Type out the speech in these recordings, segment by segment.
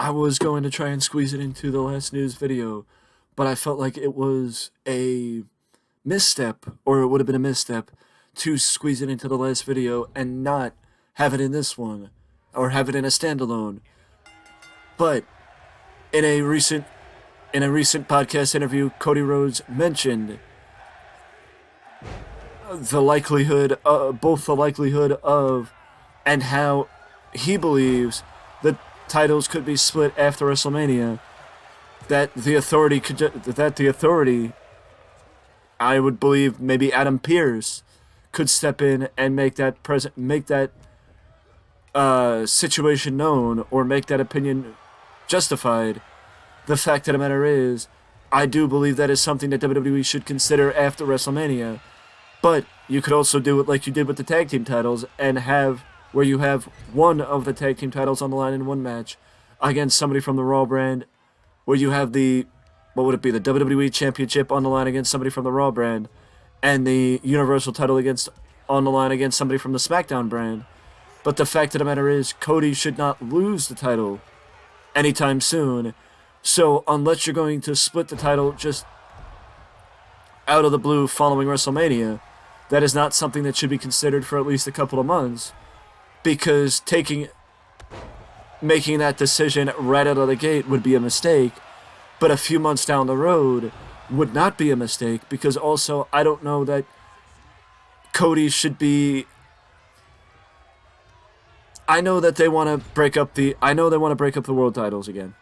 I was going to try and squeeze it into the last news video, but I felt like it was a misstep, or it would have been a misstep, to squeeze it into the last video and not have it in this one, or have it in a standalone. But in a recent podcast interview, Cody Rhodes mentioned the likelihood, both the likelihood of, and how he believes the titles could be split after WrestleMania. That the authority, I would believe maybe Adam Pearce could step in and make that situation known, or make that opinion justified. The fact of the matter is, I do believe that is something that WWE should consider after WrestleMania. But you could also do it like you did with the tag team titles, and have where you have one of the tag team titles on the line in one match against somebody from the Raw brand, where you have the WWE Championship on the line against somebody from the Raw brand, and the Universal title on the line against somebody from the SmackDown brand. But the fact of the matter is, Cody should not lose the title anytime soon. So unless you're going to split the title just out of the blue following WrestleMania, that is not something that should be considered for at least a couple of months, because making that decision right out of the gate would be a mistake, but a few months down the road would not be a mistake, because also I don't know that Cody should be... I know that they want to break up the world titles again.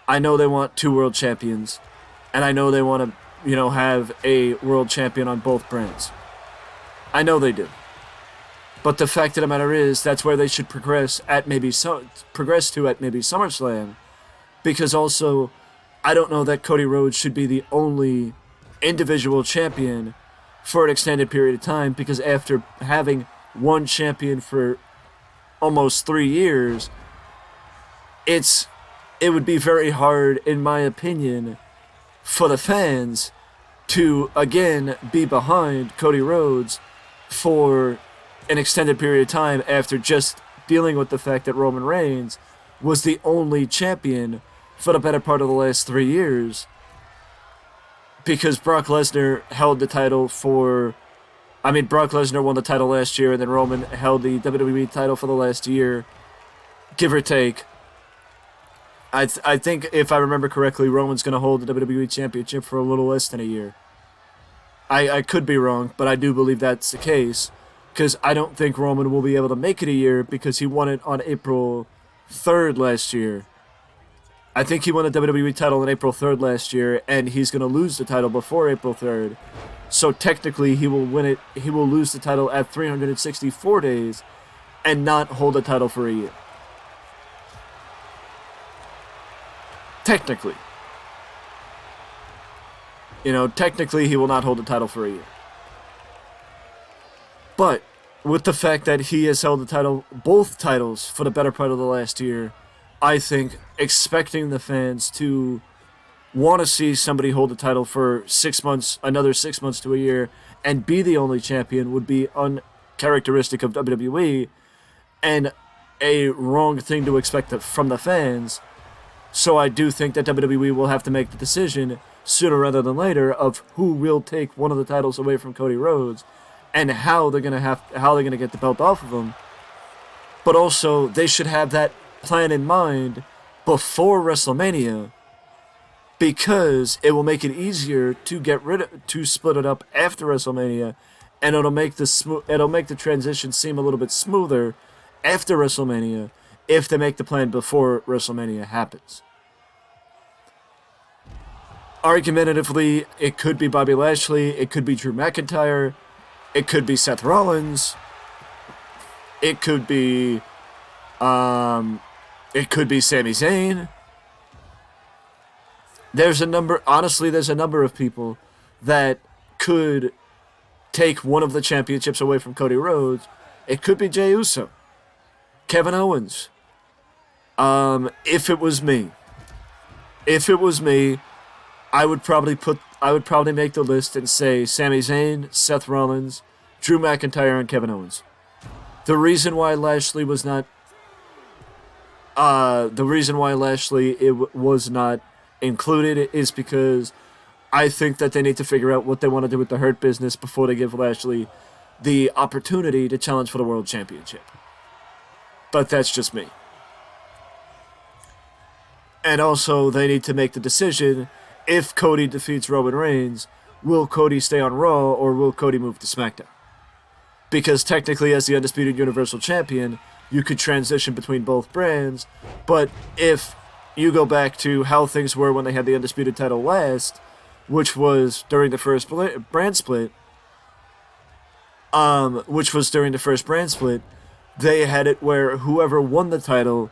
I know they want 2 world champions, and I know they want to, have a world champion on both brands. I know they do. But the fact of the matter is, that's where they should progress to at maybe SummerSlam, because also, I don't know that Cody Rhodes should be the only individual champion for an extended period of time, because after having one champion for almost 3 years, it would be very hard, in my opinion, for the fans to again be behind Cody Rhodes for an extended period of time, after just dealing with the fact that Roman Reigns was the only champion for the better part of the last 3 years, because Brock Lesnar held the title Brock Lesnar won the title last year, and then Roman held the WWE title for the last year, give or take. I think, if I remember correctly, Roman's going to hold the WWE Championship for a little less than a year. I could be wrong, but I do believe that's the case, because I don't think Roman will be able to make it a year, because he won it on April 3rd last year. I think he won the WWE title on April 3rd last year, and he's going to lose the title before April 3rd. So technically, he will lose the title at 364 days and not hold the title for a year. Technically. Technically he will not hold the title for a year. But with the fact that he has held both titles for the better part of the last year, I think expecting the fans to want to see somebody hold the title for 6 months, another 6 months to a year, and be the only champion would be uncharacteristic of WWE, and a wrong thing to expect from the fans. So I do think that WWE will have to make the decision sooner rather than later of who will take one of the titles away from Cody Rhodes, and how they're gonna get the belt off of him. But also, they should have that plan in mind before WrestleMania, because it will make it easier to split it up after WrestleMania, and it'll make the transition seem a little bit smoother after WrestleMania if they make the plan before WrestleMania happens. Argumentatively, it could be Bobby Lashley, it could be Drew McIntyre, it could be Seth Rollins, it could be Sami Zayn. There's a number of people that could take one of the championships away from Cody Rhodes. It could be Jey Uso, Kevin Owens. If it was me, I would probably make the list and say Sami Zayn, Seth Rollins, Drew McIntyre, and Kevin Owens. The reason why Lashley was not The reason why Lashley was not included is because I think that they need to figure out what they want to do with the Hurt Business before they give Lashley the opportunity to challenge for the World Championship. But that's just me. And also, they need to make the decision, if Cody defeats Roman Reigns, will Cody stay on Raw or will Cody move to SmackDown? Because technically, as the Undisputed Universal Champion, you could transition between both brands, but if you go back to how things were when they had the Undisputed title last, which was during the first brand split, they had it where whoever won the title,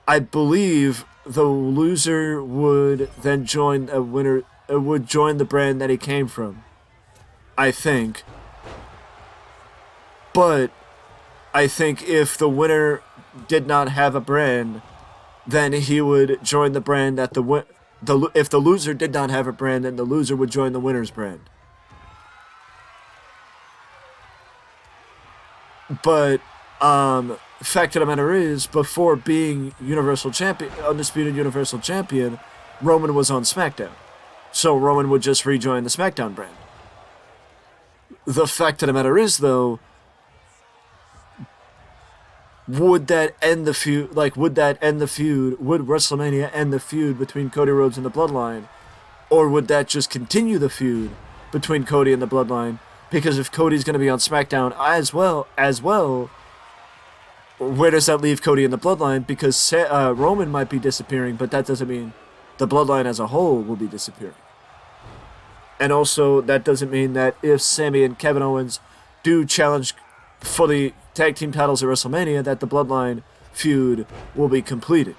I believe the loser would then join a winner, would join the brand that he came from. I think. But I think if the winner did not have a brand, then he would join the brand that if the loser did not have a brand, then the loser would join the winner's brand. But fact of the matter is, before being Universal Champion, Undisputed Universal Champion, Roman was on SmackDown. So Roman would just rejoin the SmackDown brand. The fact of the matter is, though, would that end the feud? Would WrestleMania end the feud between Cody Rhodes and the Bloodline? Or would that just continue the feud between Cody and the Bloodline? Because if Cody's going to be on SmackDown as well, where does that leave Cody and the Bloodline? Because Roman might be disappearing, but that doesn't mean the Bloodline as a whole will be disappearing. And also, that doesn't mean that if Sami and Kevin Owens do challenge for the tag team titles at WrestleMania, that the Bloodline feud will be completed.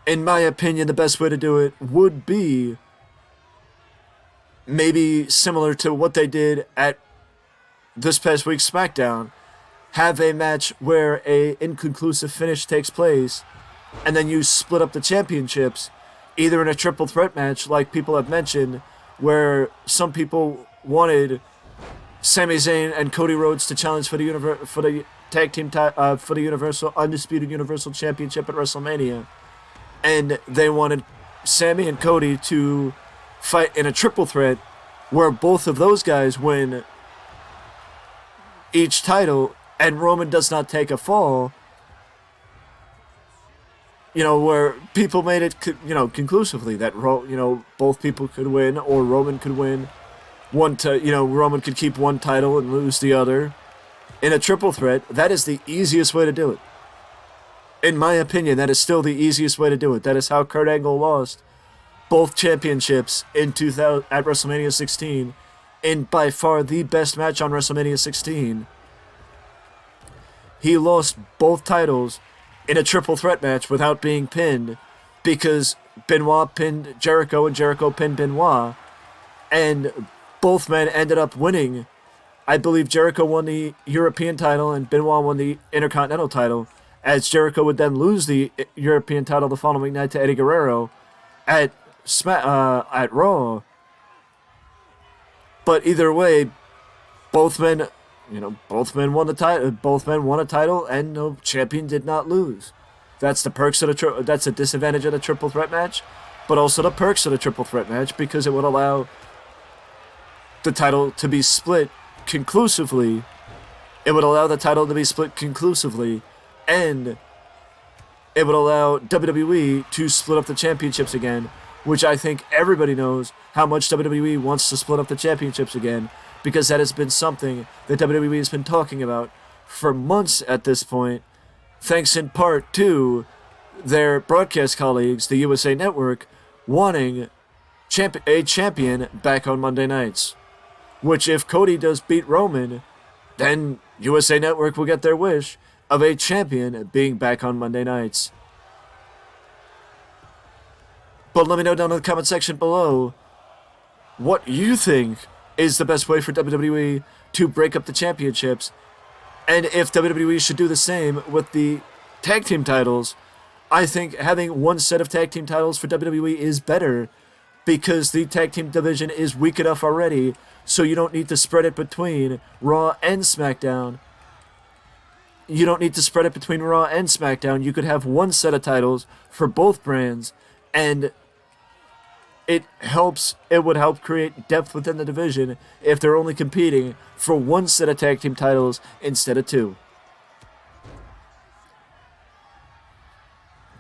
In my opinion, the best way to do it would be maybe similar to what they did at this past week's SmackDown. Have a match where a inconclusive finish takes place, and then you split up the championships, either in a triple threat match, like people have mentioned, where some people wanted Sami Zayn and Cody Rhodes to challenge for the tag team for the Undisputed Universal Championship at WrestleMania, and they wanted Sami and Cody to fight in a triple threat where both of those guys win each title and Roman does not take a fall. Where people made it, conclusively that both people could win or Roman could win Roman could keep one title and lose the other in a triple threat. That is the easiest way to do it. In my opinion, that is still the easiest way to do it. That is how Kurt Angle lost both championships in 2000 at WrestleMania 16, in by far the best match on WrestleMania 16. He lost both titles in a triple threat match without being pinned, because Benoit pinned Jericho and Jericho pinned Benoit, and both men ended up winning. I believe Jericho won the European title and Benoit won the Intercontinental title, as Jericho would then lose the European title the following night to Eddie Guerrero at Raw. But either way, both men won the title. Both men won a title, and no champion did not lose. That's the perks of that's a disadvantage of the triple threat match, but also the perks of the triple threat match, because it would allow the title to be split conclusively. It would allow the title to be split conclusively, and it would allow WWE to split up the championships again, which I think everybody knows how much WWE wants to split up the championships again, because that has been something that WWE has been talking about for months at this point, thanks in part to their broadcast colleagues, the USA Network, wanting a champion back on Monday nights. Which, if Cody does beat Roman, then USA Network will get their wish of a champion being back on Monday nights. But let me know down in the comment section below what you think is the best way for WWE to break up the championships, and if WWE should do the same with the tag team titles. I think having one set of tag team titles for WWE is better, because the tag team division is weak enough already, so you don't need to spread it between Raw and SmackDown. you don't need to spread it between Raw and SmackDown. You could have one set of titles for both brands, and it would help create depth within the division if they're only competing for one set of tag team titles instead of two.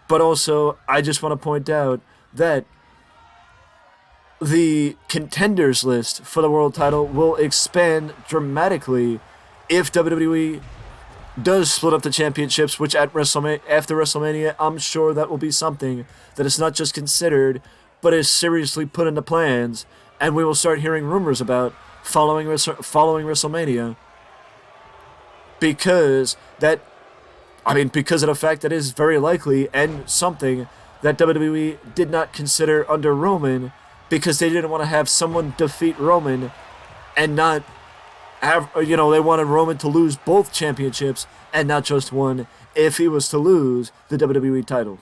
But also, I just want to point out that the contenders list for the world title will expand dramatically if WWE does split up the championships, which after WrestleMania, I'm sure that will be something that is not just considered, but is seriously put into plans, and we will start hearing rumors about following WrestleMania. Because of the fact that it is very likely and something that WWE did not consider under Roman, because they didn't want to have someone defeat Roman and not have, they wanted Roman to lose both championships and not just one if he was to lose the WWE title.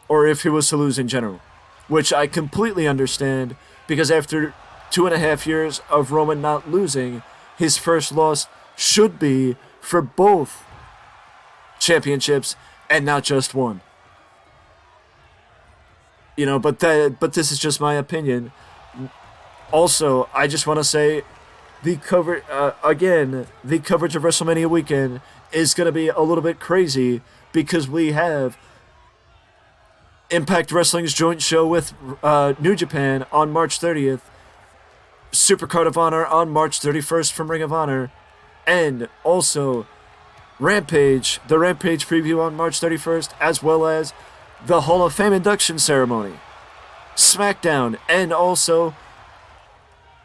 Or if he was to lose in general. Which I completely understand, because after 2.5 years of Roman not losing, his first loss should be for both championships and not just one. But this is just my opinion. Also, I just want to say the coverage of WrestleMania weekend is going to be a little bit crazy, because we have Impact Wrestling's joint show with New Japan on March 30th, Supercard of Honor on March 31st from Ring of Honor, and also the Rampage preview on March 31st, as well as the Hall of Fame induction ceremony, SmackDown, and also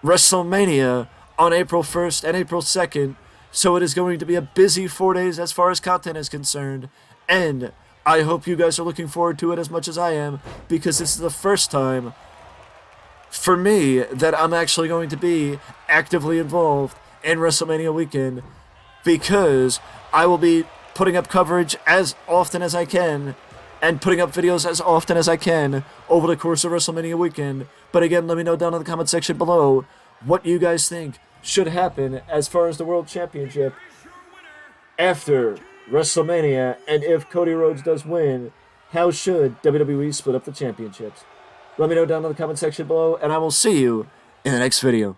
WrestleMania on April 1st and April 2nd. So it is going to be a busy 4 days as far as content is concerned, and I hope you guys are looking forward to it as much as I am, because this is the first time for me that I'm actually going to be actively involved in WrestleMania weekend, because I will be putting up coverage as often as I can and putting up videos as often as I can over the course of WrestleMania weekend. But again, let me know down in the comment section below what you guys think should happen as far as the World Championship after WrestleMania, and if Cody Rhodes does win, how should WWE split up the championships? Let me know down in the comment section below, and I will see you in the next video.